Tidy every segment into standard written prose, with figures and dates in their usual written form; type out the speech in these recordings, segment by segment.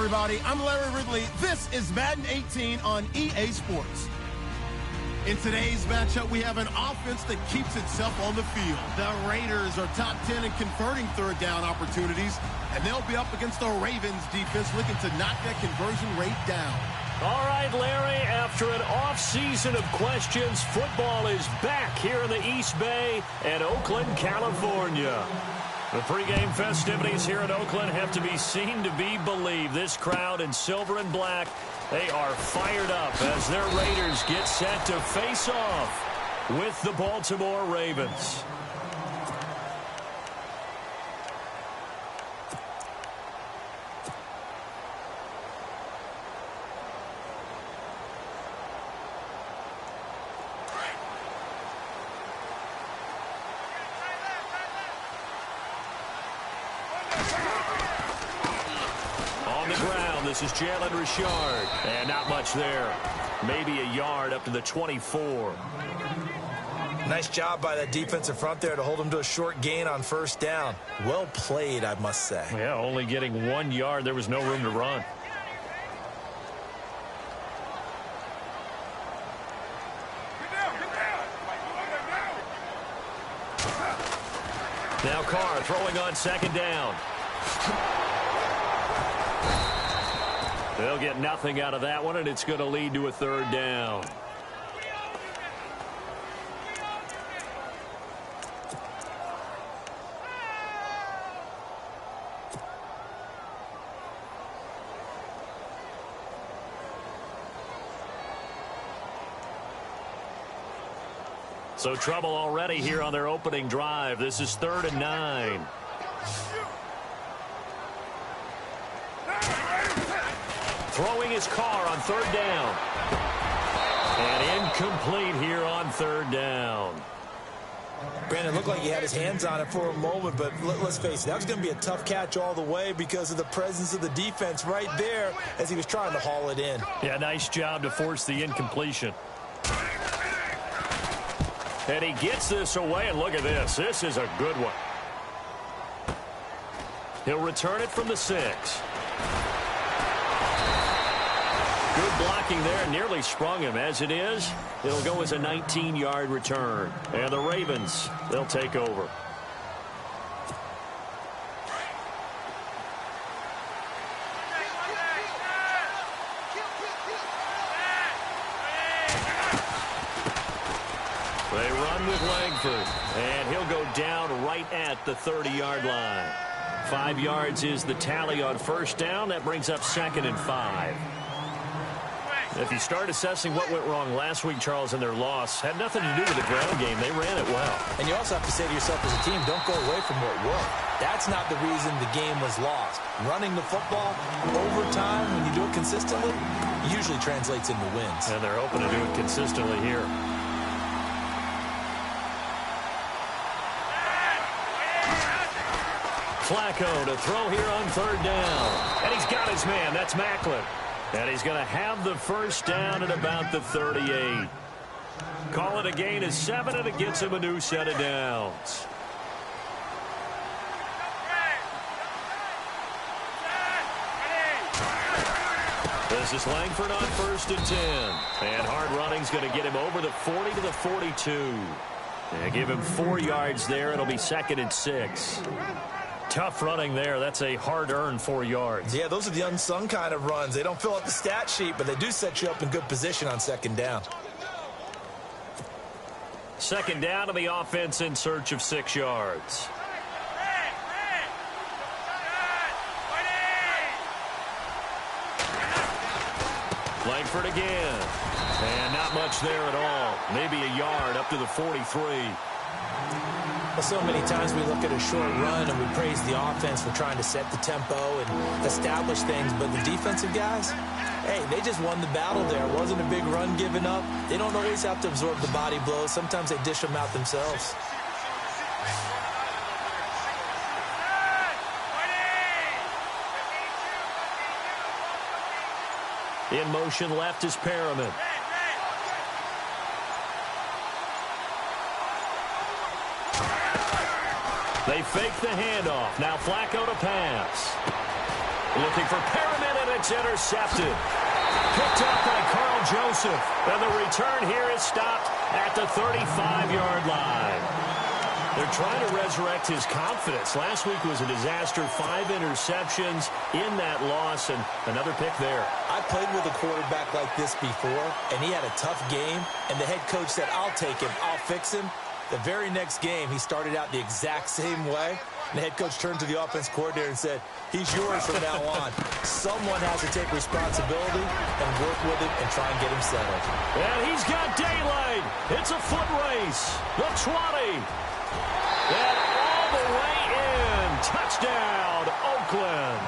everybody. I'm Larry Ridley. This is Madden 18 on EA Sports. In today's matchup, we have an offense that keeps itself on the field. The Raiders are top 10 in converting third down opportunities, and they'll be up against the Ravens defense looking to knock that conversion rate down. All right, Larry, after an off-season of questions, football is back here in the East Bay and Oakland, California. The pregame festivities here in Oakland have to be seen to be believed. This crowd in silver and black, they are fired up as their Raiders get set to face off with the Baltimore Ravens. This is Jalen Richard, and not much there. Maybe a yard up to the 24. Nice job by that defensive front there to hold him to a short gain on first down. Well played, I must say. Yeah, only getting 1 yard. There was no room to run. Now Carr throwing on second down. They'll get nothing out of that one, and it's going to lead to a third down. So trouble already here on their opening drive. This is 3rd and 9. Throwing his car on 3rd down. And incomplete here on 3rd down. Brandon, looked like he had his hands on it for a moment, but let's face it, that was going to be a tough catch all the way because of the presence of the defense right there as he was trying to haul it in. Yeah, nice job to force the incompletion. And he gets this away, and look at this. This is a good one. He'll return it from the 6. Good blocking there, nearly sprung him. As it is, it'll go as a 19-yard return. And the Ravens, they'll take over. They run with Langford, and he'll go down right at the 30-yard line. 5 yards is the tally on first down. That brings up 2nd and 5. If you start assessing what went wrong last week, Charles, in their loss, had nothing to do with the ground game. They ran it well. And you also have to say to yourself as a team, don't go away from what worked. That's not the reason the game was lost. Running the football over time, when you do it consistently, usually translates into wins. And they're hoping to do it consistently here. Flacco to throw here on 3rd down. And he's got his man. That's Macklin. And he's going to have the first down at about the 38. Call it a gain of 7, and it gets him a new set of downs. This is Langford on 1st and 10. And hard running's going to get him over the 40 to the 42. And give him 4 yards there. It'll be 2nd and 6. Tough running there. That's a hard-earned 4 yards. Yeah, those are the unsung kind of runs. They don't fill up the stat sheet, but they do set you up in good position on 2nd down. 2nd down to the offense in search of 6 yards. Langford again. And not much there at all. Maybe a yard up to the 43. Well, so many times we look at a short run and we praise the offense for trying to set the tempo and establish things, but the defensive guys, hey, they just won the battle there. It wasn't a big run given up. They don't always have to absorb the body blows. Sometimes they dish them out themselves. In motion left is Perriman. They fake the handoff. Now Flacco to pass. Looking for Perriman, and it's intercepted. Picked up by Carl Joseph. And the return here is stopped at the 35-yard line. They're trying to resurrect his confidence. Last week was a disaster. 5 interceptions in that loss, and another pick there. I played with a quarterback like this before, and he had a tough game, and the head coach said, I'll take him, I'll fix him. The very next game, he started out the exact same way, and the head coach turned to the offense coordinator and said, he's yours from now on. Someone has to take responsibility and work with him and try and get him settled. And he's got daylight. It's a foot race. The 20. And all the way in. Touchdown, Oakland.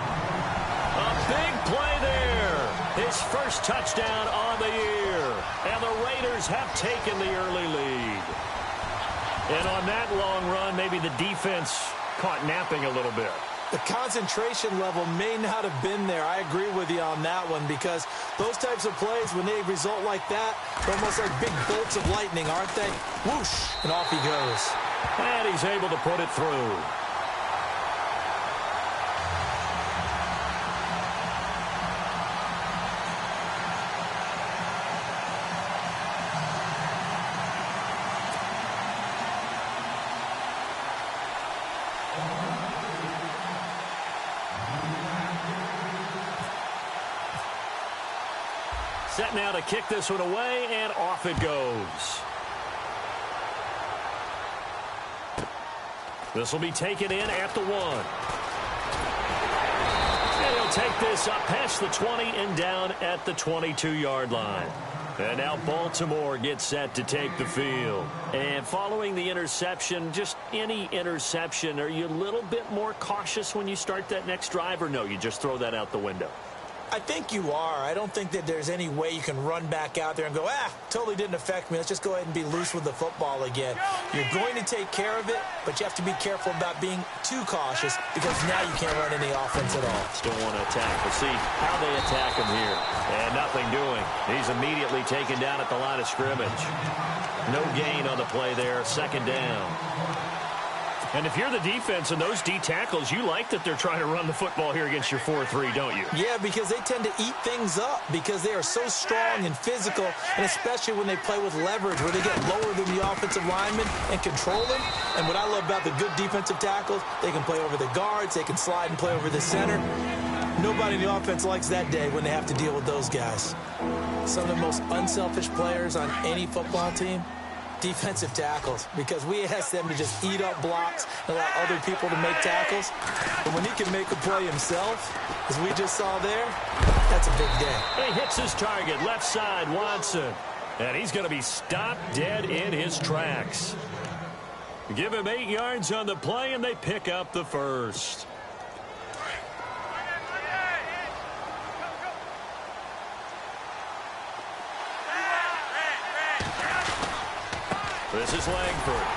A big play there. His first touchdown on the year. And the Raiders have taken the early lead. And on that long run, maybe the defense caught napping a little bit. The concentration level may not have been there. I agree with you on that one, because those types of plays, when they result like that, they're almost like big bolts of lightning, aren't they? Whoosh, and off he goes. And he's able to put it through. Set now to kick this one away, and off it goes. This will be taken in at the 1. And he'll take this up past the 20 and down at the 22-yard line. And now Baltimore gets set to take the field. And following the interception, just any interception, are you a little bit more cautious when you start that next drive, or no, you just throw that out the window? I think you are. I don't think that there's any way you can run back out there and go, totally didn't affect me. Let's just go ahead and be loose with the football again. You're going to take care of it, but you have to be careful about being too cautious, because now you can't run any offense at all. Still want to attack. We'll see how they attack him here. And nothing doing. He's immediately taken down at the line of scrimmage. No gain on the play there. Second down. And if you're the defense and those D tackles, you like that they're trying to run the football here against your 4-3, don't you? Yeah, because they tend to eat things up, because they are so strong and physical, and especially when they play with leverage, where they get lower than the offensive linemen and control them. And what I love about the good defensive tackles, they can play over the guards, they can slide and play over the center. Nobody in the offense likes that day when they have to deal with those guys. Some of the most unselfish players on any football team, defensive tackles, because we ask them to just eat up blocks and allow other people to make tackles. But when he can make a play himself, as we just saw there, that's a big day. He hits his target, left side, Watson. And he's going to be stopped dead in his tracks. Give him 8 yards on the play, and they pick up the first. This is Langford.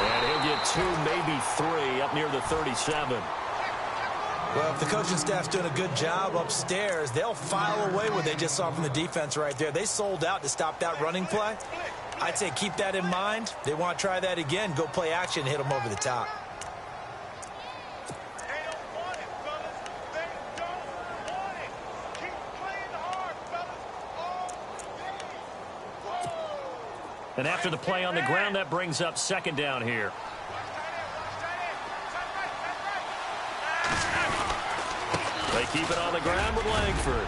And he'll get 2, maybe 3, up near the 37. Well, if the coaching staff's doing a good job upstairs, they'll file away what they just saw from the defense right there. They sold out to stop that running play. I'd say keep that in mind. They want to try that again. Go play action, hit them over the top. And after the play on the ground, that brings up second down here. They keep it on the ground with Langford.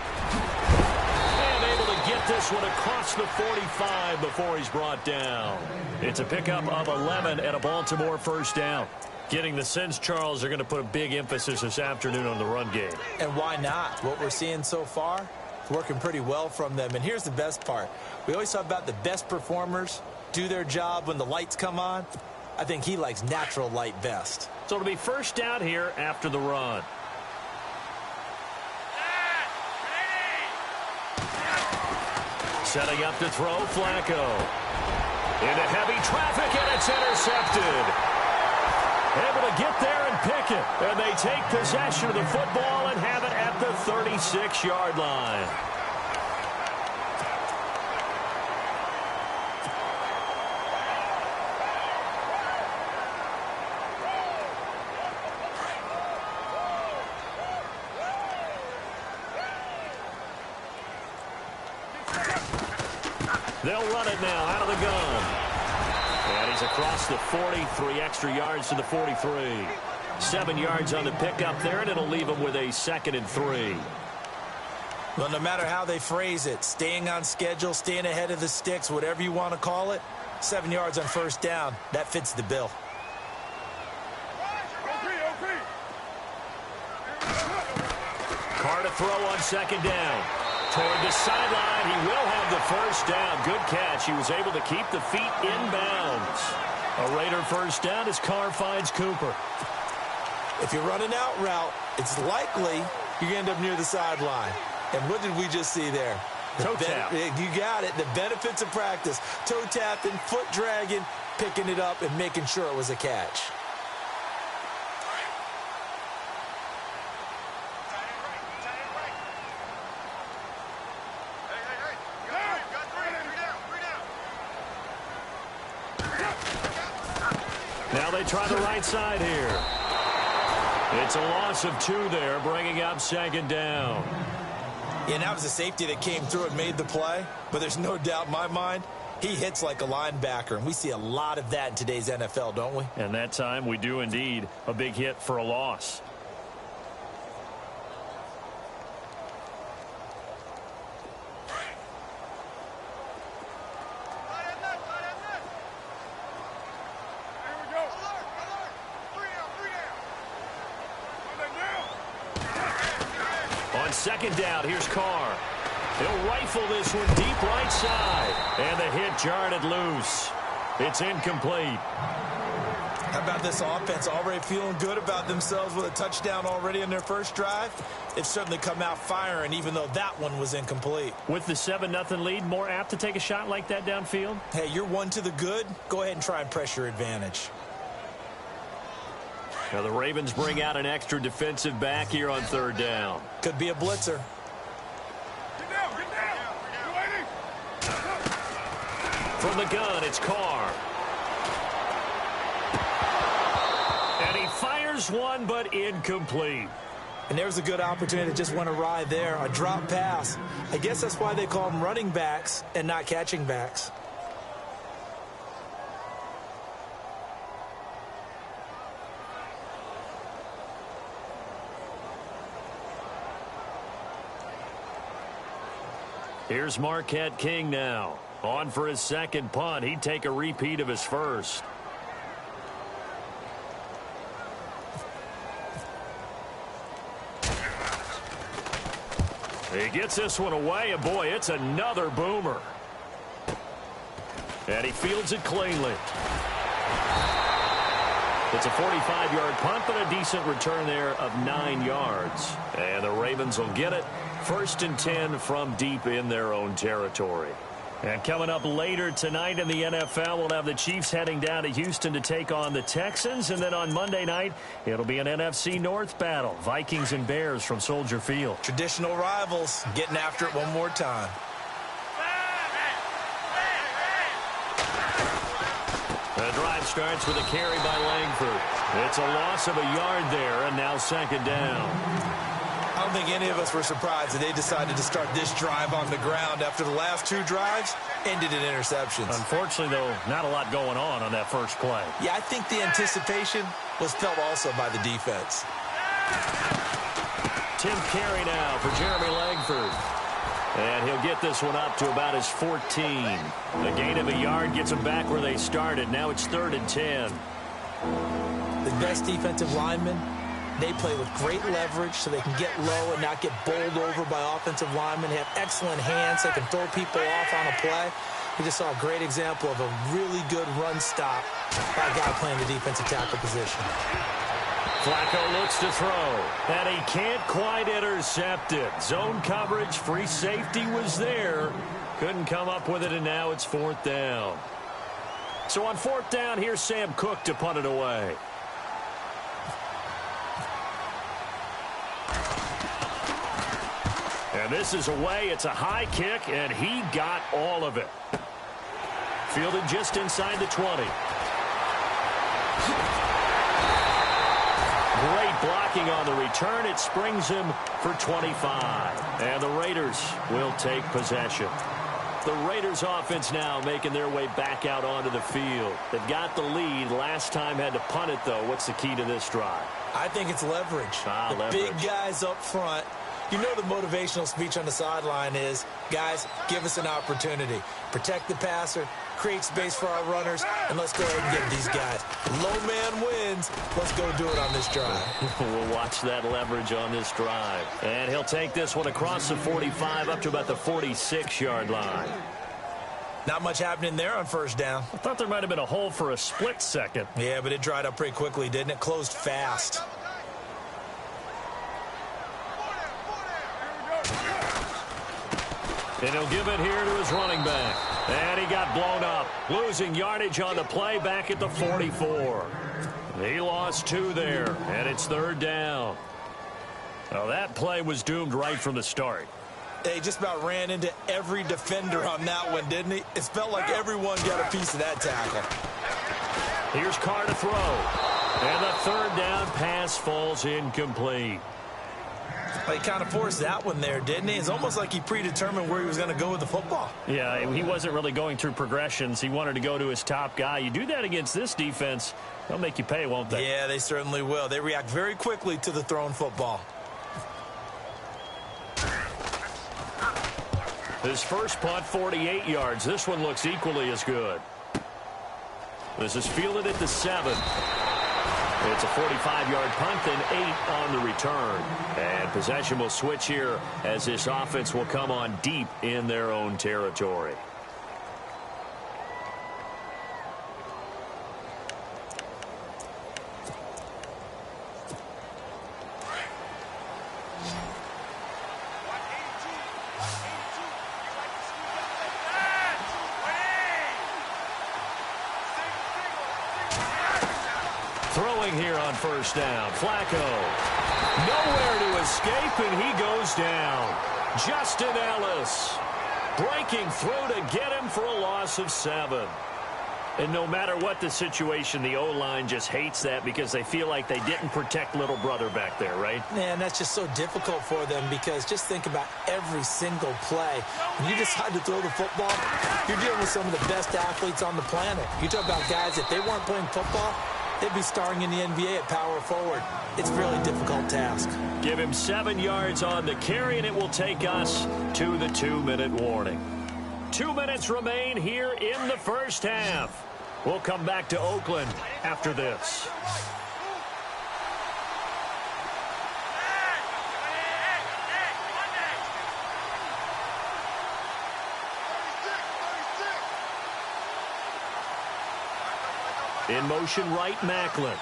And able to get this one across the 45 before he's brought down. It's a pickup of 11 and a Baltimore first down. Getting the sense, Charles, are going to put a big emphasis this afternoon on the run game. And why not? What we're seeing so far, it's working pretty well from them. And here's the best part. We always talk about the best performers do their job when the lights come on. I think he likes natural light best. So it'll be first down here after the run. Setting up to throw, Flacco. Into heavy traffic, and it's intercepted. Able to get there and pick it. And they take possession of the football and have it at the 36-yard line. They'll run it now out of the gun. And he's across the 40, 3 extra yards to the 43. 7 yards on the pickup there, and it'll leave him with a 2nd and 3. Well, no matter how they phrase it, staying on schedule, staying ahead of the sticks, whatever you want to call it, 7 yards on first down, that fits the bill. Carr to throw on 2nd down. Toward the sideline, he will have the first down. Good catch. He was able to keep the feet inbounds. A Raider first down as Carr finds Cooper. If you run an out route, it's likely you end up near the sideline. And what did we just see there? Toe tap. You got it. The benefits of practice. Toe tapping, foot dragging, picking it up, and making sure it was a catch. Now they try the right side here. It's a loss of 2 there, bringing up 2nd down. Yeah, and that was a safety that came through and made the play. But there's no doubt in my mind, he hits like a linebacker. And we see a lot of that in today's NFL, don't we? And that time we do indeed. A big hit for a loss. On 2nd down, here's Carr. He'll rifle this one deep right side. And the hit jarred it loose. It's incomplete. How about this offense? Already feeling good about themselves with a touchdown already in their first drive. They've certainly come out firing, even though that one was incomplete. With the 7-0 lead, more apt to take a shot like that downfield? Hey, you're one to the good. Go ahead and try and press your advantage. Now the Ravens bring out an extra defensive back here on 3rd down. Could be a blitzer. From the gun, it's Carr. And he fires one, but incomplete. And there's a good opportunity to just went awry there. A drop pass. I guess that's why they call them running backs and not catching backs. Here's Marquette King now. On for his 2nd punt. He'd take a repeat of his first. He gets this one away, and boy, it's another boomer. And he fields it cleanly. It's a 45-yard punt, but a decent return there of 9 yards. And the Ravens will get it. 1st and 10 from deep in their own territory. And coming up later tonight in the NFL, we'll have the Chiefs heading down to Houston to take on the Texans. And then on Monday night, it'll be an NFC North battle. Vikings and Bears from Soldier Field. Traditional rivals getting after it one more time. The drive starts with a carry by Langford. It's a loss of a yard there, and now 2nd down. I don't think any of us were surprised that they decided to start this drive on the ground after the last 2 drives ended in interceptions. Unfortunately, though, not a lot going on that first play. Yeah, I think the anticipation was felt also by the defense. Tim Carey now for Jeremy Langford. And he'll get this one up to about his 14. The gain of a yard gets them back where they started. Now it's 3rd and 10. The best defensive linemen, they play with great leverage so they can get low and not get bowled over by offensive linemen. They have excellent hands. They can throw people off on a play. We just saw a great example of a really good run stop by a guy playing the defensive tackle position. Flacco looks to throw, and he can't quite intercept it. Zone coverage, free safety was there. Couldn't come up with it, and now it's 4th down. So on 4th down, here's Sam Cook to punt it away. And this is away. It's a high kick, and he got all of it. Fielded just inside the 20. Great blocking on the return. It springs him for 25. And the Raiders will take possession. The Raiders offense now making their way back out onto the field. They've got the lead. Last time had to punt it, though. What's the key to this drive? I think it's leverage. Leverage. Big guys up front. You know the motivational speech on the sideline is, guys, give us an opportunity. Protect the passer, create space for our runners, and let's go ahead and get these guys. Low man wins. Let's go do it on this drive. We'll watch that leverage on this drive. And he'll take this one across the 45 up to about the 46-yard line. Not much happening there on first down. I thought there might have been a hole for a split second. Yeah, but it dried up pretty quickly, didn't it? Closed fast. And he'll give it here to his running back. And he got blown up. Losing yardage on the play back at the 44. He lost 2 there, and it's third down. Well, that play was doomed right from the start. They just about ran into every defender on that one, didn't he? It felt like everyone got a piece of that tackle. Here's Carr to throw. And the third down pass falls incomplete. He kind of forced that one there, didn't he? It's almost like he predetermined where he was going to go with the football. Yeah, he wasn't really going through progressions. He wanted to go to his top guy. You do that against this defense, they'll make you pay, won't they? Yeah, they certainly will. They react very quickly to the thrown football. His first punt, 48 yards. This one looks equally as good. This is fielded at the 7. It's a 45-yard punt, then 8 on the return. And possession will switch here as this offense will come on deep in their own territory. Throwing here on first down. Flacco. Nowhere to escape, and he goes down. Justin Ellis breaking through to get him for a loss of 7. And no matter what the situation, the O-line just hates that because they feel like they didn't protect little brother back there, right? Man, that's just so difficult for them because just think about every single play. When you decide to throw the football, you're dealing with some of the best athletes on the planet. You talk about guys, if they weren't playing football, they'd be starring in the NBA at power forward. It's a really difficult task. Give him 7 yards on the carry, and it will take us to the 2-minute warning. 2 minutes remain here in the first half. We'll come back to Oakland after this. In motion right, Macklin.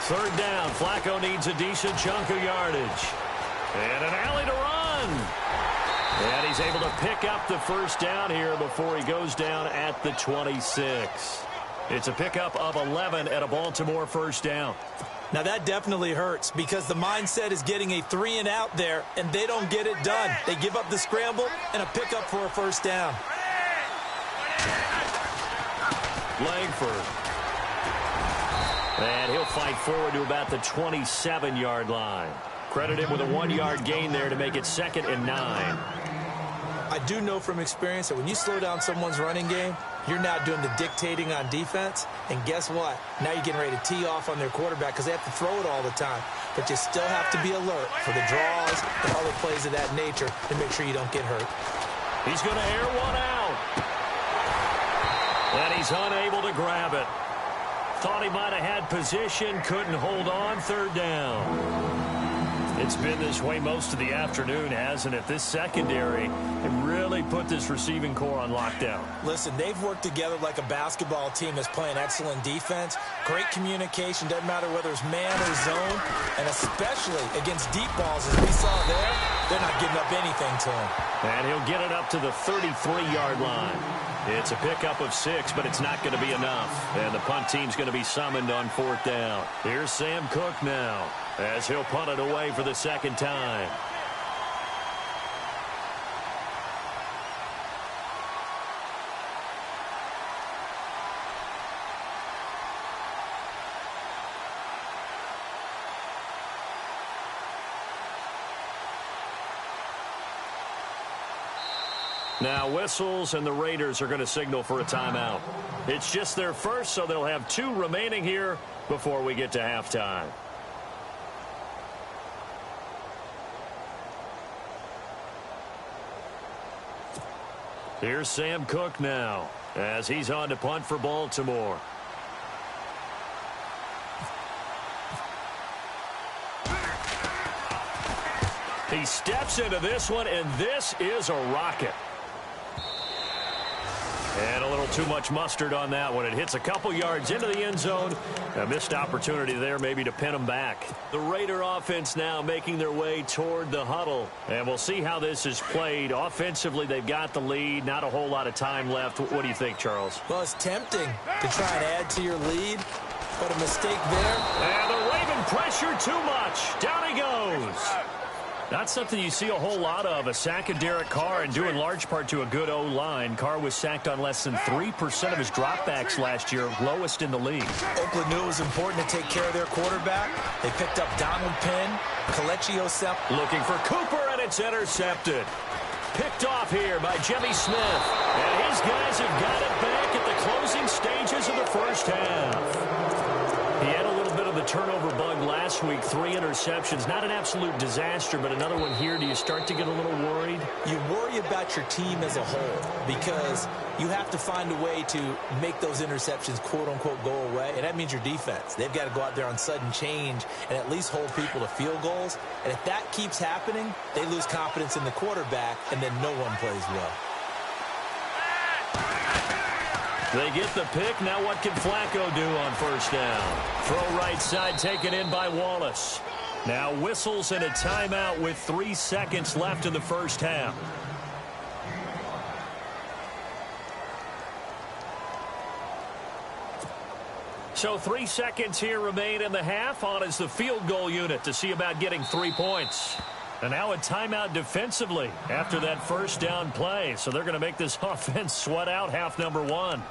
Third down. Flacco needs a decent chunk of yardage. And an alley to run. And he's able to pick up the first down here before he goes down at the 26. It's a pickup of 11 at a Baltimore first down. Now that definitely hurts because the mindset is getting a 3-and-out there, and they don't get it done. They give up the scramble and a pickup for a first down. Langford. And he'll fight forward to about the 27-yard line. Credit him with a 1-yard gain there to make it 2nd and 9. I do know from experience that when you slow down someone's running game, you're now doing the dictating on defense. And guess what? Now you're getting ready to tee off on their quarterback because they have to throw it all the time. But you still have to be alert for the draws and other plays of that nature to make sure you don't get hurt. He's going to air one out. And he's unable to grab it. Thought he might have had position, couldn't hold on. Third down. It's been this way most of the afternoon, hasn't it? This secondary have really put this receiving core on lockdown. Listen, they've worked together like a basketball team that's playing excellent defense. Great communication, doesn't matter whether it's man or zone. And especially against deep balls, as we saw there, they're not giving up anything to him. And he'll get it up to the 33-yard line. It's a pickup of 6, but it's not going to be enough. And the punt team's going to be summoned on 4th down. Here's Sam Cook now, as he'll punt it away for the second time. Now whistles, and the Raiders are going to signal for a timeout. It's just their first, so they'll have 2 remaining here before we get to halftime. Here's Sam Cook now as he's on to punt for Baltimore. He steps into this one, and this is a rocket. And a little too much mustard on that one. It hits a couple yards into the end zone. A missed opportunity there maybe to pin them back. The Raider offense now making their way toward the huddle. And we'll see how this is played. Offensively, they've got the lead. Not a whole lot of time left. What do you think, Charles? Well, it's tempting to try and add to your lead, but a mistake there. And the Raven pressure too much. Down he goes. Not something you see a whole lot of, a sack of Derek Carr, and due in large part to a good O-line. Carr was sacked on less than 3% of his dropbacks last year, lowest in the league. Oakland knew it was important to take care of their quarterback. They picked up Donald Penn, Kelechi Osep. Looking for Cooper, and it's intercepted. Picked off here by Jimmy Smith. And his guys have got it back at the closing stages of the first half. He had a little bit of the turnover bug last week, 3 interceptions. Not an absolute disaster, but another one here. Do you start to get a little worried? You worry about your team as a whole because you have to find a way to make those interceptions, quote-unquote, go away, and that means your defense. They've got to go out there on sudden change and at least hold people to field goals. And if that keeps happening, they lose confidence in the quarterback, and then no one plays well. They get the pick. Now what can Flacco do on first down? Throw right side taken in by Wallace. Now whistles and a timeout with 3 seconds left in the first half. So 3 seconds here remain in the half. On is the field goal unit to see about getting 3 points. And now a timeout defensively after that first down play. So they're going to make this offense sweat out half number 1.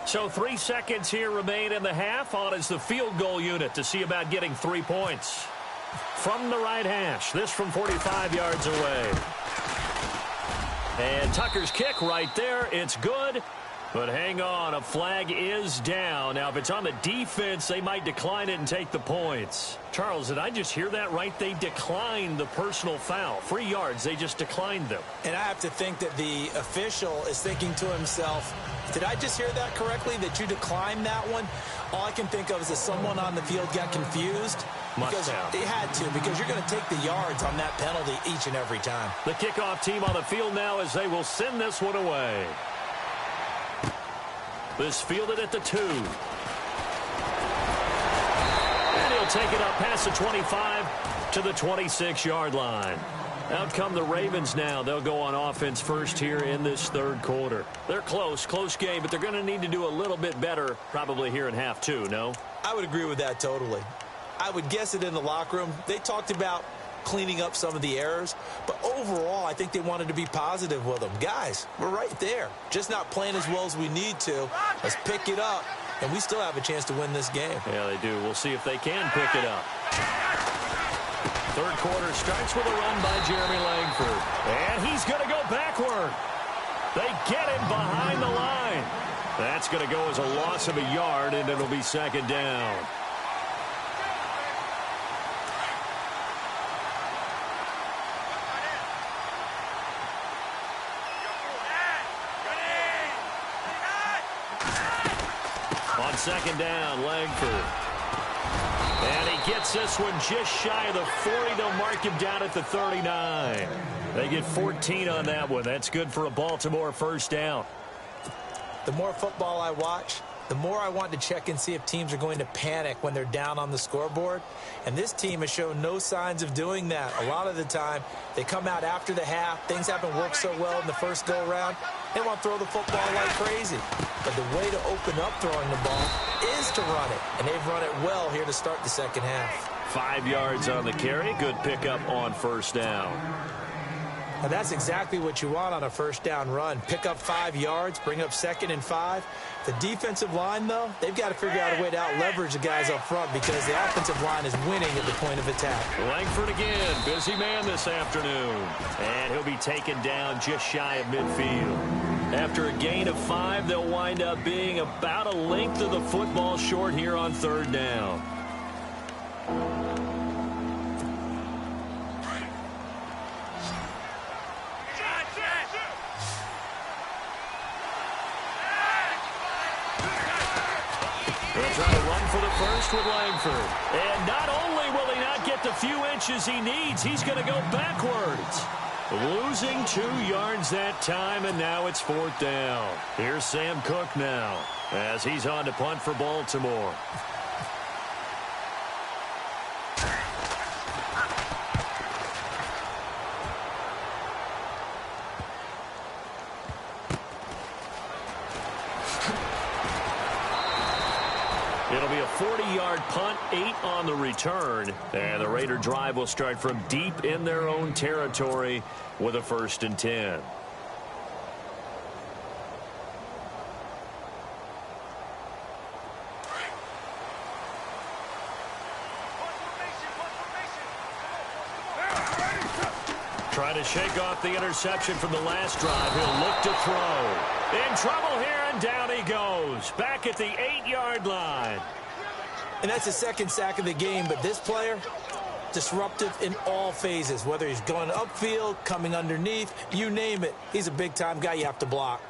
So 3 seconds here remain in the half. On is the field goal unit to see about getting 3 points. From the right hash, this from 45 yards away. And Tucker's kick right there. It's good. But hang on, a flag is down. Now, if it's on the defense, they might decline it and take the points. Charles, did I just hear that right? They declined the personal foul. 3 yards, they just declined them. And I have to think that the official is thinking to himself, did I just hear that correctly, that you declined that one? All I can think of is that someone on the field got confused. Because they had to, because you're going to take the yards on that penalty each and every time. The kickoff team on the field now as they will send this one away. This fielded at the 2. And he'll take it up past the 25 to the 26-yard line. Out come the Ravens now. They'll go on offense first here in this third quarter. They're close game, but they're going to need to do a little bit better probably here in half 2, no? I would agree with that totally. I would guess it in the locker room. They talked about cleaning up some of the errors, but overall I think they wanted to be positive with them. Guys, we're right there, just not playing as well as we need to. Let's pick it up, and we still have a chance to win this game. Yeah, they do. We'll see if they can pick it up. Third quarter starts with a run by Jeremy Langford, and he's going to go backward. They get him behind the line. That's going to go as a loss of a yard, and it'll be second down. Second down, Langford. And he gets this one just shy of the 40. They'll mark him down at the 39. They get 14 on that one. That's good for a Baltimore first down. The more football I watch, the more I want to check and see if teams are going to panic when they're down on the scoreboard. And this team has shown no signs of doing that. A lot of the time, they come out after the half. Things haven't worked so well in the first go-around. They want to throw the football like crazy. But the way to open up throwing the ball is to run it. And they've run it well here to start the second half. 5 yards on the carry. Good pickup on first down. And that's exactly what you want on a first down run. Pick up 5 yards, bring up 2nd and 5. The defensive line, though, they've got to figure out a way to out-leverage the guys up front because the offensive line is winning at the point of attack. Langford again, busy man this afternoon. And he'll be taken down just shy of midfield. After a gain of 5, they'll wind up being about a length of the football short here on 3rd down. They'll try to run for the first with Langford. And not only will he not get the few inches he needs, he's going to go backwards. Losing 2 yards that time, and now it's 4th down. Here's Sam Cook now as he's on to punt for Baltimore. It'll be a 40-yard punt, 8 on the return, and the Raider drive will start from deep in their own territory with a 1st and 10. Trying to shake off the interception from the last drive. He'll look to throw. In trouble here, and down he goes. Back at the 8-yard line. And that's his 2nd sack of the game, but this player, disruptive in all phases. Whether he's going upfield, coming underneath, you name it. He's a big-time guy you have to block.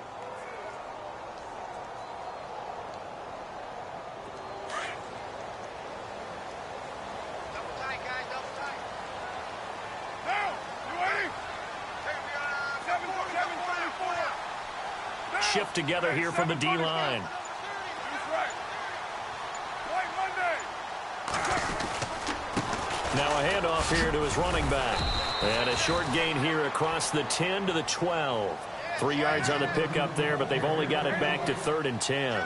Shift together here from the D-line. Now a handoff here to his running back. And a short gain here across the 10 to the 12. 3 yards on the pickup there, but they've only got it back to 3rd and 10.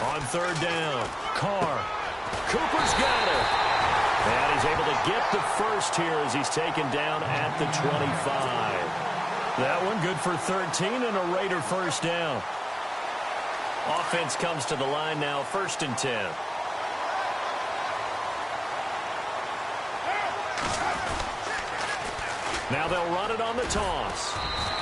On 3rd down, Carr. Cooper's got it. And he's able to get the first here as he's taken down at the 25. That one good for 13 and a Raider 1st down. Offense comes to the line now, 1st and 10. Now they'll run it on the toss.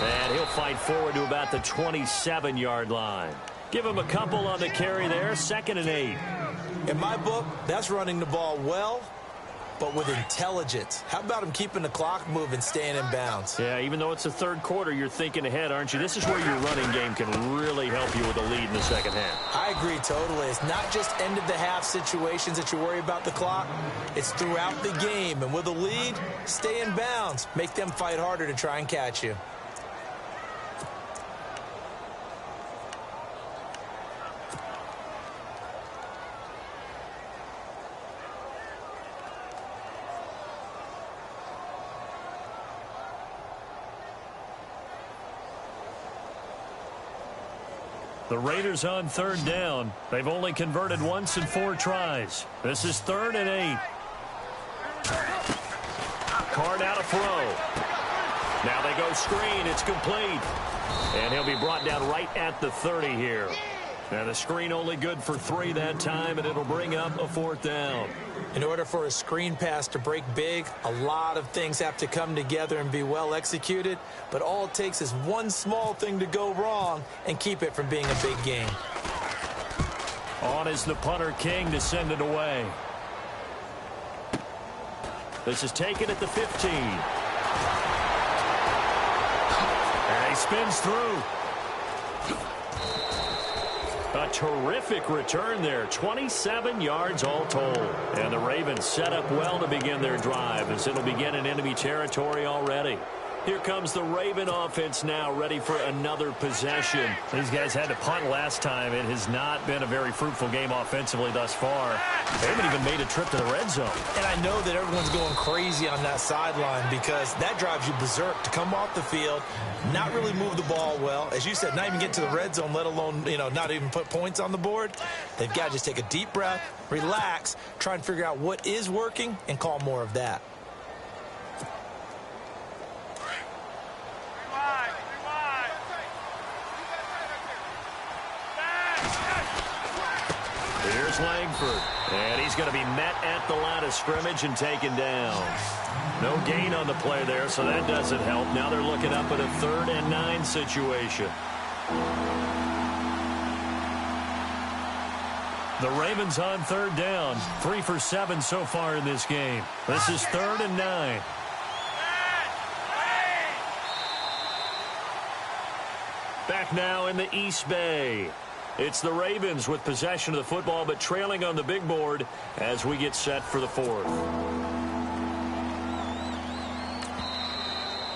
And he'll fight forward to about the 27-yard line. Give him a couple on the carry there, 2nd and 8. In my book, that's running the ball well, but with intelligence. How about him keeping the clock moving, staying in bounds? Yeah, even though it's the 3rd quarter, you're thinking ahead, aren't you? This is where your running game can really help you with a lead in the 2nd half. I agree totally. It's not just end-of-the-half situations that you worry about the clock. It's throughout the game. And with a lead, stay in bounds. Make them fight harder to try and catch you. The Raiders on 3rd down. They've only converted once in 4 tries. This is 3rd and 8. Carr out of throw. Now they go screen. It's complete. And he'll be brought down right at the 30 here. And the screen only good for 3 that time, and it'll bring up a 4th down. In order for a screen pass to break big, a lot of things have to come together and be well executed. But all it takes is one small thing to go wrong and keep it from being a big game. On is the punter King to send it away. This is taken at the 15. And he spins through. A terrific return there. 27 yards all told. And the Ravens set up well to begin their drive as it'll begin in enemy territory already. Here comes the Raven offense now, ready for another possession. These guys had to punt last time. It has not been a very fruitful game offensively thus far. They haven't even made a trip to the red zone. And I know that everyone's going crazy on that sideline because that drives you berserk to come off the field, not really move the ball well. As you said, not even get to the red zone, let alone, not even put points on the board. They've got to just take a deep breath, relax, try and figure out what is working, and call more of that. Here's Langford, and he's going to be met at the line of scrimmage and taken down. No gain on the play there, so that doesn't help. Now they're looking up at a 3rd and 9 situation. The Ravens on 3rd down, 3 for 7 so far in this game. This is 3rd and 9. Back now in the East Bay. It's the Ravens with possession of the football, but trailing on the big board as we get set for the 4th.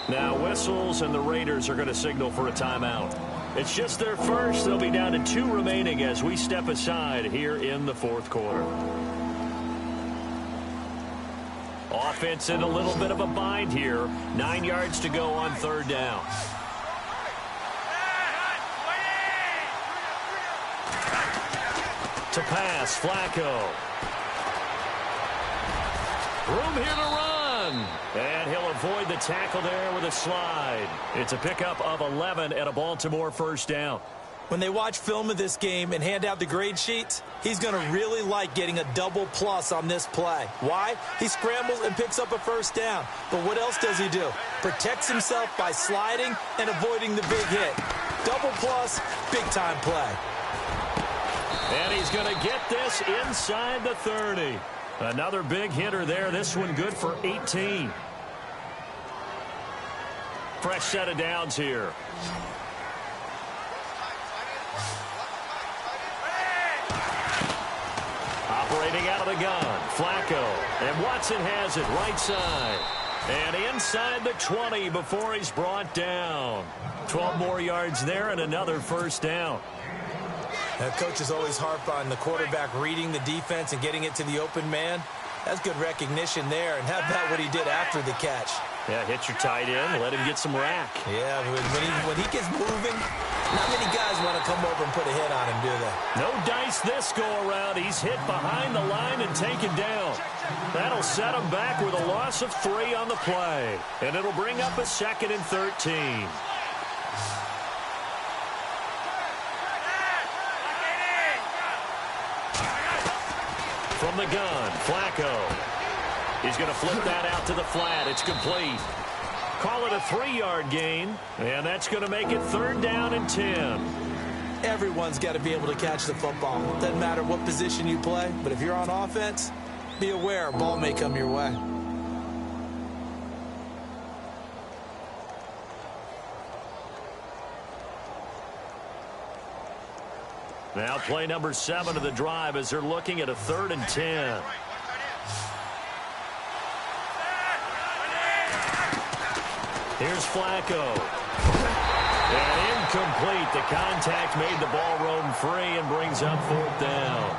Now whistles, and the Raiders are going to signal for a timeout. It's just their first. They'll be down to 2 remaining as we step aside here in the 4th quarter. Offense in a little bit of a bind here. 9 yards to go on 3rd down. To pass, Flacco. Room here to run. And he'll avoid the tackle there with a slide. It's a pickup of 11 and a Baltimore 1st down. When they watch film of this game and hand out the grade sheets, he's going to really like getting a double plus on this play. Why? He scrambles and picks up a 1st down. But what else does he do? Protects himself by sliding and avoiding the big hit. Double plus, big-time play. And he's going to get this inside the 30. Another big hitter there. This one good for 18. Fresh set of downs here. Operating out of the gun, Flacco. And Watson has it right side. And inside the 20 before he's brought down. 12 more yards there and another 1st down. Coach is always harp on the quarterback reading the defense and getting it to the open man. That's good recognition there. And how about what he did after the catch? Yeah, hit your tight end, let him get some rack. Yeah, when he gets moving, not many guys want to come over and put a hit on him, do they? No dice this go-around. He's hit behind the line and taken down. That'll set him back with a loss of 3 on the play. And it'll bring up a 2nd and 13. From the gun, Flacco. He's going to flip that out to the flat. It's complete. Call it a 3-yard gain, and that's going to make it 3rd down and 10. Everyone's got to be able to catch the football. Doesn't matter what position you play, but if you're on offense, be aware a ball may come your way. Now play number 7 of the drive as they're looking at a 3rd and 10. Here's Flacco. And incomplete. The contact made the ball roam free and brings up 4th down.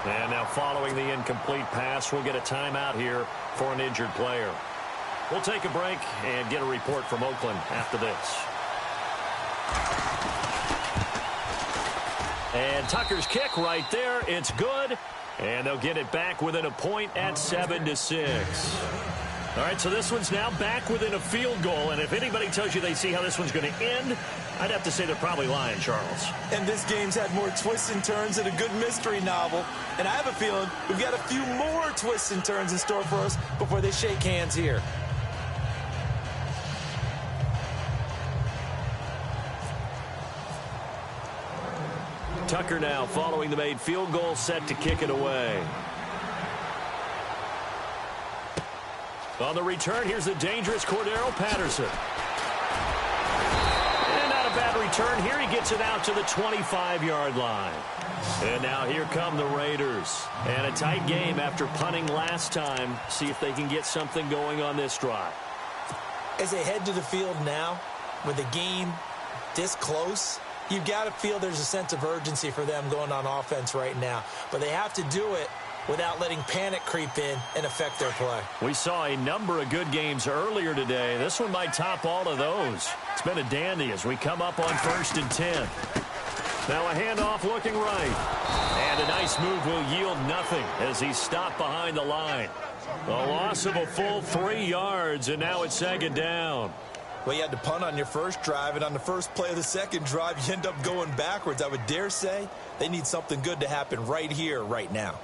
And now following the incomplete pass, we'll get a timeout here for an injured player. We'll take a break and get a report from Oakland after this. And Tucker's kick right there. It's good. And they'll get it back within a point at 7-6. All right, so this one's now back within a field goal. And if anybody tells you they see how this one's going to end, I'd have to say they're probably lying, Charles. And this game's had more twists and turns than a good mystery novel. And I have a feeling we've got a few more twists and turns in store for us before they shake hands here. Tucker now following the made field goal, set to kick it away. On the return, here's the dangerous Cordero Patterson. And not a bad return here. He gets it out to the 25-yard line. And now here come the Raiders. And a tight game after punting last time. See if they can get something going on this drive. As they head to the field now, with the game this close, you've got to feel there's a sense of urgency for them going on offense right now. But they have to do it without letting panic creep in and affect their play. We saw a number of good games earlier today. This one might top all of those. It's been a dandy as we come up on 1st and 10. Now a handoff looking right. And a nice move will yield nothing as he's stopped behind the line. A loss of a full 3 yards, and now it's 2nd down. Well, you had to punt on your first drive, and on the first play of the second drive, you end up going backwards. I would dare say they need something good to happen right here, right now.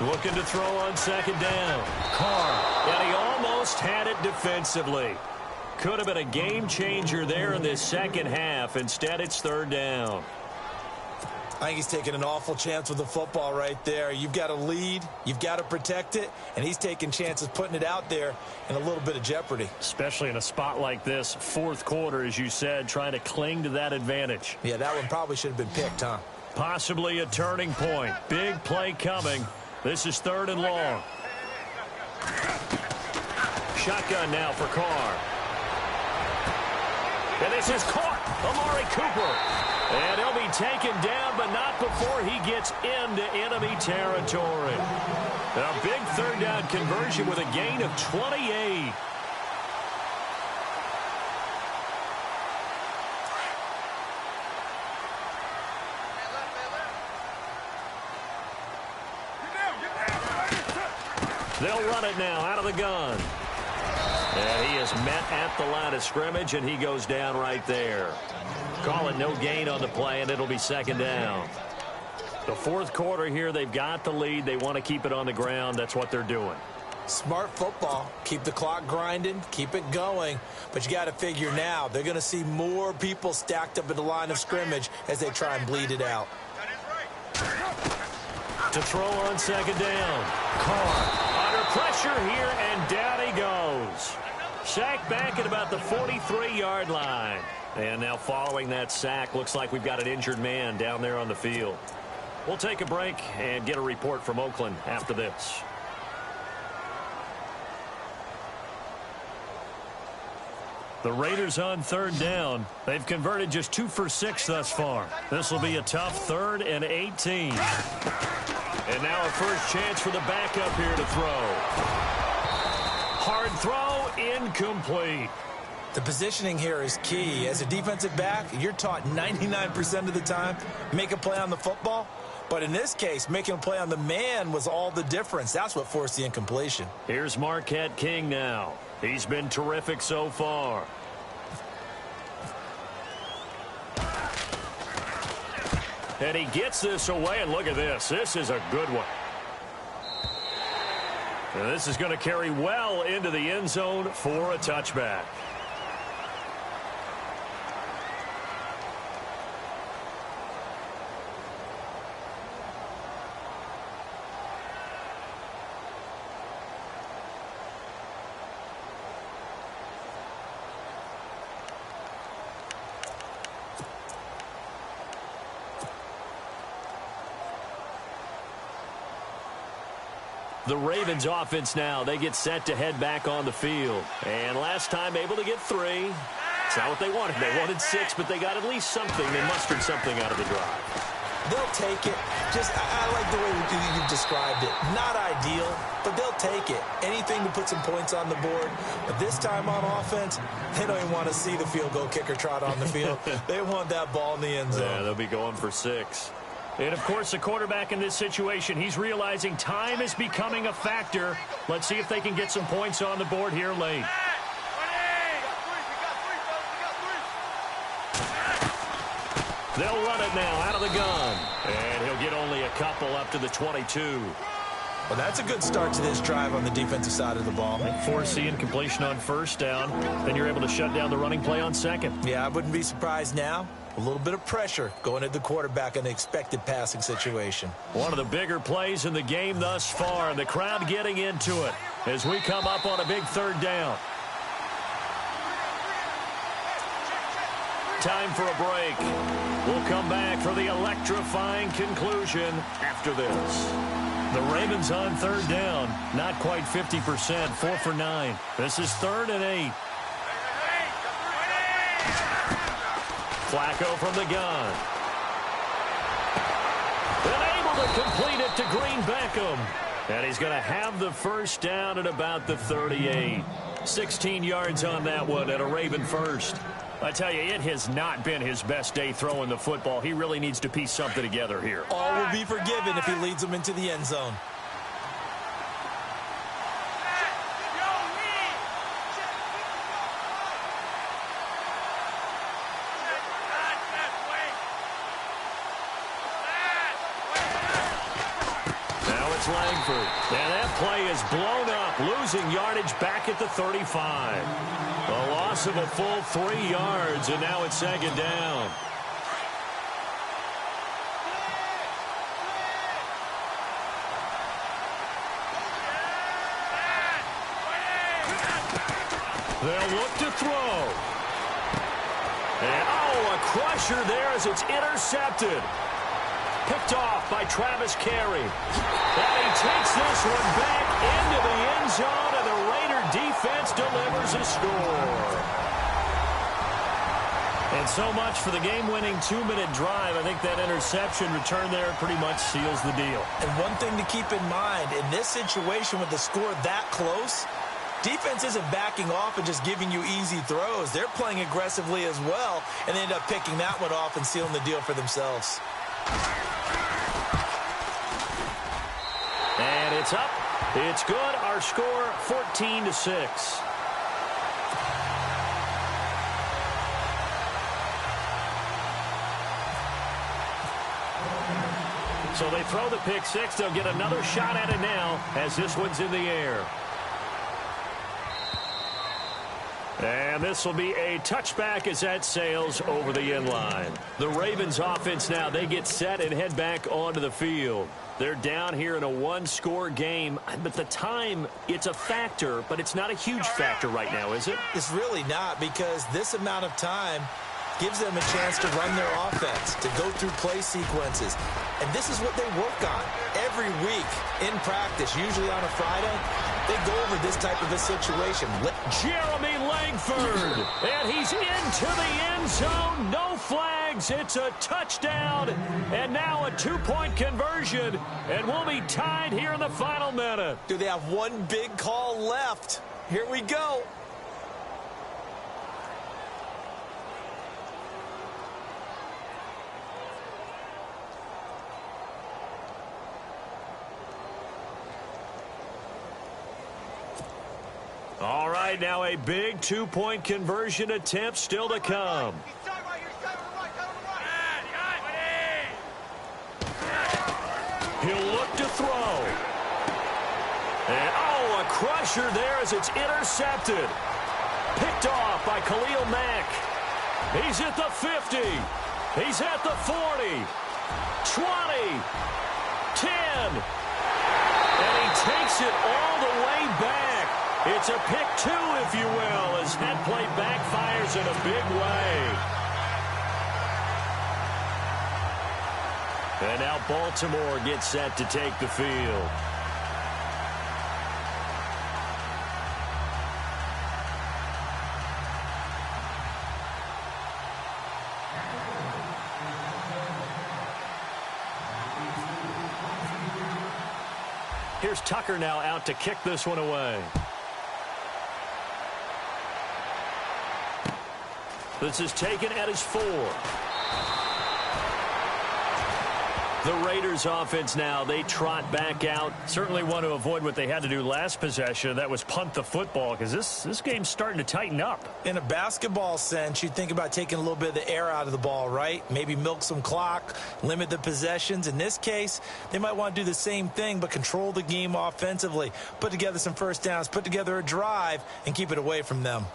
Looking to throw on 2nd down. Carr, and he almost had it defensively. Could have been a game changer there in this second half. Instead, it's 3rd down. I think he's taking an awful chance with the football right there. You've got to lead, you've got to protect it, and he's taking chances putting it out there in a little bit of jeopardy. Especially in a spot like this, 4th quarter, as you said, trying to cling to that advantage. Yeah, that one probably should have been picked, huh? Possibly a turning point. Big play coming. This is 3rd and long. Shotgun now for Carr. And this is caught. Amari Cooper. And he'll be taken down, but not before he gets into enemy territory. A big 3rd down conversion with a gain of 28. They'll run it now out of the gun. And he is met at the line of scrimmage, and he goes down right there. Call it no gain on the play, and it'll be 2nd down. The 4th quarter here, they've got the lead. They want to keep it on the ground. That's what they're doing. Smart football. Keep the clock grinding. Keep it going. But you got to figure now, they're going to see more people stacked up at the line of scrimmage as they try and bleed it out. To throw on 2nd down. Carr under pressure here, and down he goes. Sacked back at about the 43-yard line. And now following that sack, looks like we've got an injured man down there on the field. We'll take a break and get a report from Oakland after this. The Raiders on 3rd down. They've converted just 2 for 6 thus far. This will be a tough 3rd and 18. And now a first chance for the backup here to throw. Hard throw, incomplete. The positioning here is key. As a defensive back, you're taught 99% of the time, make a play on the football. But in this case, making a play on the man was all the difference. That's what forced the incompletion. Here's Marquette King now. He's been terrific so far. And he gets this away, and look at this. This is a good one. And this is going to carry well into the end zone for a touchback. The Ravens offense now, they get set to head back on the field. And last time able to get 3. It's not what they wanted. They wanted 6, but they got at least something. They mustered something out of the drive. They'll take it. I like the way you've described it. Not ideal, but they'll take it. Anything to put some points on the board. But this time on offense, they don't even want to see the field goal kicker trot on the field. They want that ball in the end zone. Yeah, they'll be going for 6. And, of course, the quarterback in this situation, he's realizing time is becoming a factor. Let's see if they can get some points on the board here late. They'll run it now out of the gun. And he'll get only a couple up to the 22. Well, that's a good start to this drive on the defensive side of the ball. Force the incompletion on 1st down. Then you're able to shut down the running play on 2nd. Yeah, I wouldn't be surprised now. A little bit of pressure going at the quarterback in the expected passing situation. One of the bigger plays in the game thus far, and the crowd getting into it as we come up on a big 3rd down. Time for a break. We'll come back for the electrifying conclusion after this. The Ravens on third down. Not quite 50%. 4 for 9. This is 3rd and 8. Flacco from the gun. And able to complete it to Green Beckham. And he's going to have the first down at about the 38. 16 yards on that one at a Raven first. I tell you, it has not been his best day throwing the football. He really needs to piece something together here. All will be forgiven if he leads them into the end zone. Langford. And that play is blown up, losing yardage back at the 35. A loss of a full 3 yards, and now it's 2nd down. They'll look to throw. And, a crusher there as it's intercepted. Picked off by Travis Carey. And he takes this one back into the end zone, and the Raider defense delivers a score. And so much for the game-winning 2-minute drive. I think that interception return there pretty much seals the deal. And one thing to keep in mind, in this situation with the score that close, defense isn't backing off and just giving you easy throws. They're playing aggressively as well, and they end up picking that one off and sealing the deal for themselves. And it's up. It's good. Our score, 14-6. So they throw the pick six. They'll get another shot at it now as this one's in the air. And this will be a touchback as that sails over the end line. The Ravens offense now, they get set and head back onto the field. They're down here in a one-score game, but the time, it's a factor, but it's not a huge factor right now, is it? It's really not, because this amount of time gives them a chance to run their offense, to go through play sequences. And this is what they work on every week in practice, usually on a Friday. They go over this type of a situation. Jeremy Langford, and he's into the end zone. No flags. It's a touchdown, and now a two-point conversion, and we'll be tied here in the final minute. Do they have one big call left? Here we go. All right, now a big two-point conversion attempt still to come. He'll look to throw. And, a crusher there as it's intercepted. Picked off by Khalil Mack. He's at the 50. He's at the 40. 20. 10. And he takes it all the way back. It's a pick two, if you will, as that play backfires in a big way. And now Baltimore gets set to take the field. Here's Tucker now out to kick this one away. This is taken at his 4. The Raiders offense now, they trot back out. Certainly want to avoid what they had to do last possession. That was punt the football, because this game's starting to tighten up. In a basketball sense, you think about taking a little bit of the air out of the ball, right? Maybe milk some clock, limit the possessions. In this case, they might want to do the same thing, but control the game offensively. Put together some first downs, put together a drive, and keep it away from them.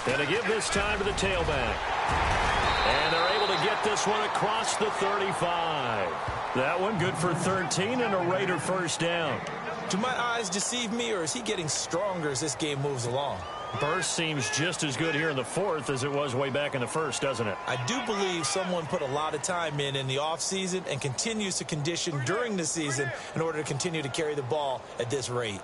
And to give this time to the tailback. And they're able to get this one across the 35. That one good for 13 and a Raider first down. Do my eyes deceive me, or is he getting stronger as this game moves along? Burst seems just as good here in the fourth as it was way back in the first, doesn't it? I do believe someone put a lot of time in the offseason and continues to condition during the season in order to continue to carry the ball at this rate.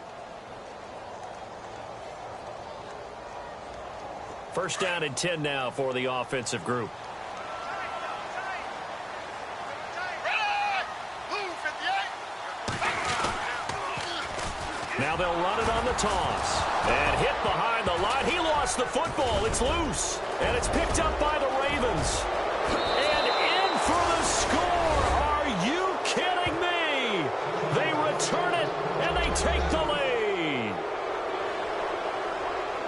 First down and 10 now for the offensive group. Now they'll run it on the toss. And hit behind the line. He lost the football. It's loose. And it's picked up by the Ravens. And in for the score. Are you kidding me? They return it, and they take the lead.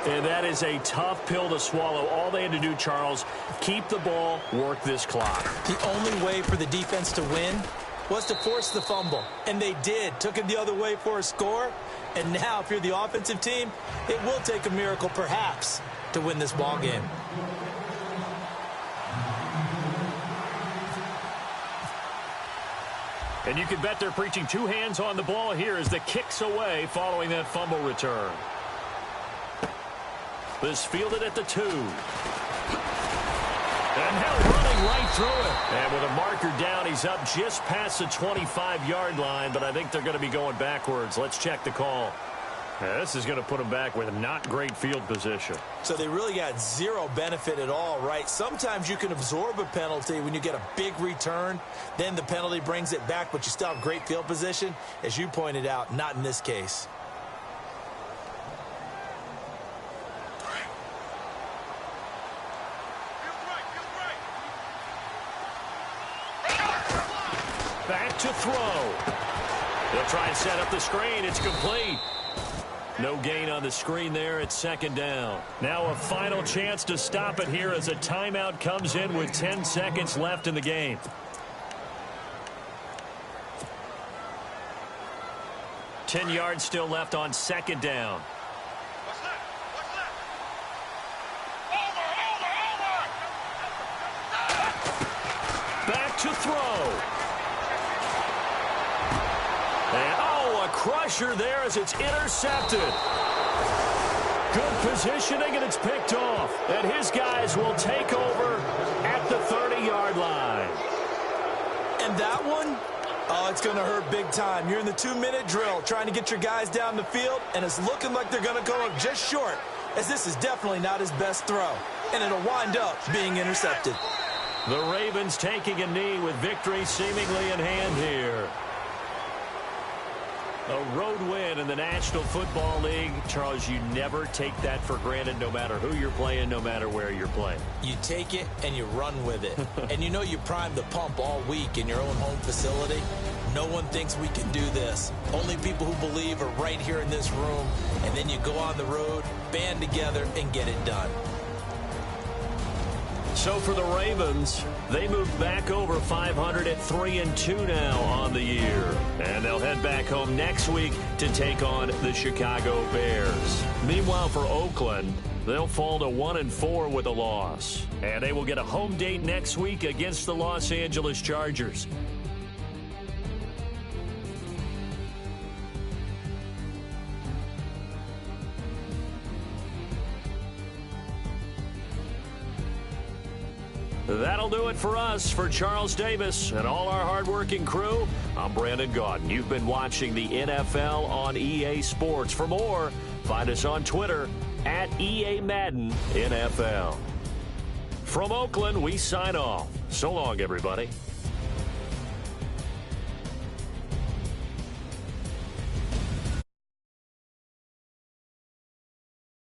And that is a tough pill to swallow. All they had to do, Charles, keep the ball, work this clock. The only way for the defense to win was to force the fumble. And they did. Took it the other way for a score. And now, if you're the offensive team, it will take a miracle, perhaps, to win this ball game. And you can bet they're preaching two hands on the ball here as the kick's away following that fumble return. This fielded at the 2. And now running right through it. And with a marker down, he's up just past the 25-yard line, but I think they're going to be going backwards. Let's check the call. Now, this is going to put them back with not great field position. So they really got zero benefit at all, right? Sometimes you can absorb a penalty when you get a big return. Then the penalty brings it back, but you still have great field position. As you pointed out, not in this case. Back to throw. They'll try and set up the screen. It's complete. No gain on the screen there. It's second down. Now a final chance to stop it here as a timeout comes in with 10 seconds left in the game. Ten yards still left on second down. Back to throw. And, oh, a crusher there as it's intercepted. Good positioning, and it's picked off. And his guys will take over at the 30-yard line. And that one, oh, it's going to hurt big time. You're in the 2-minute drill trying to get your guys down the field, and it's looking like they're going to go up just short, as this is definitely not his best throw. And it'll wind up being intercepted. The Ravens taking a knee with victory seemingly in hand here. A road win in the National Football League. Charles, you never take that for granted, no matter who you're playing, no matter where you're playing. You take it and you run with it. And you know you primed the pump all week in your own home facility. No one thinks we can do this. Only people who believe are right here in this room. And then you go on the road, band together, and get it done. So for the Ravens, they moved back over 500 at 3-2 now on the year. And they'll head back home next week to take on the Chicago Bears. Meanwhile, for Oakland, they'll fall to 1-4 with a loss. And they will get a home date next week against the Los Angeles Chargers. That'll do it for us. For Charles Davis and all our hardworking crew, I'm Brandon Gaudin. You've been watching the NFL on EA Sports. For more, find us on Twitter at EA Madden NFL. From Oakland, we sign off. So long, everybody.